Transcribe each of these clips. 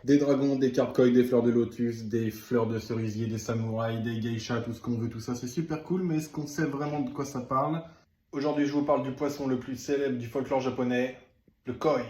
Des dragons, des carcoïs, des fleurs de lotus, des fleurs de cerisier, des samouraïs, des geishas, tout ce qu'on veut, tout ça, c'est super cool, mais est-ce qu'on sait vraiment de quoi ça parle? Aujourd'hui, je vous parle du poisson le plus célèbre du folklore japonais, le koi.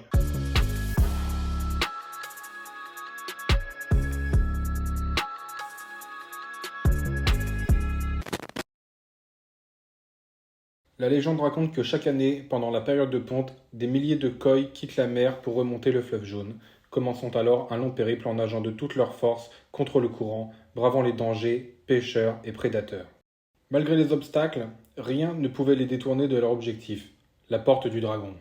La légende raconte que chaque année, pendant la période de ponte, des milliers de koi quittent la mer pour remonter le fleuve jaune, commençant alors un long périple en nageant de toute leur force contre le courant, bravant les dangers, pêcheurs et prédateurs. Malgré les obstacles, rien ne pouvait les détourner de leur objectif, la porte du dragon.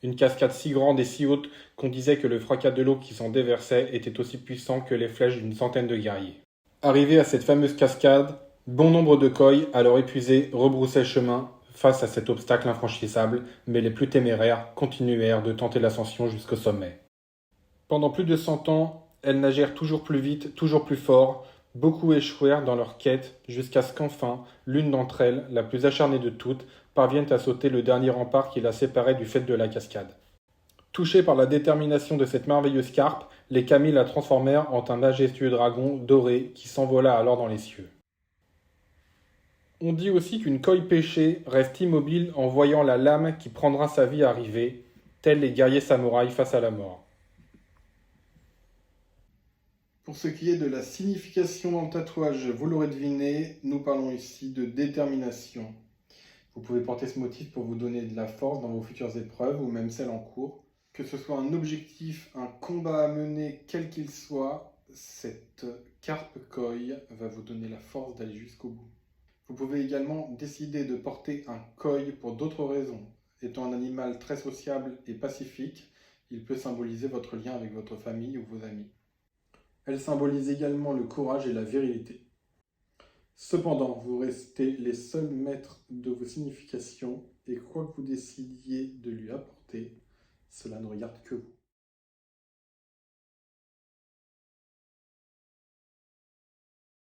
Une cascade si grande et si haute qu'on disait que le fracas de l'eau qui s'en déversait était aussi puissant que les flèches d'une centaine de guerriers. Arrivés à cette fameuse cascade, bon nombre de koi, alors épuisés, rebroussaient chemin face à cet obstacle infranchissable, mais les plus téméraires continuèrent de tenter l'ascension jusqu'au sommet. Pendant plus de 100 ans, elles nagèrent toujours plus vite, toujours plus fort. Beaucoup échouèrent dans leur quête, jusqu'à ce qu'enfin, l'une d'entre elles, la plus acharnée de toutes, parvienne à sauter le dernier rempart qui la séparait du faîte de la cascade. Touchés par la détermination de cette merveilleuse carpe, les kami la transformèrent en un majestueux dragon doré qui s'envola alors dans les cieux. On dit aussi qu'une koi pêchée reste immobile en voyant la lame qui prendra sa vie arriver, tels les guerriers samouraïs face à la mort. Pour ce qui est de la signification dans le tatouage, vous l'aurez deviné, nous parlons ici de détermination. Vous pouvez porter ce motif pour vous donner de la force dans vos futures épreuves ou même celles en cours. Que ce soit un objectif, un combat à mener, quel qu'il soit, cette carpe koi va vous donner la force d'aller jusqu'au bout. Vous pouvez également décider de porter un koi pour d'autres raisons. Étant un animal très sociable et pacifique, il peut symboliser votre lien avec votre famille ou vos amis. Elle symbolise également le courage et la virilité. Cependant, vous restez les seuls maîtres de vos significations et quoi que vous décidiez de lui apporter, cela ne regarde que vous.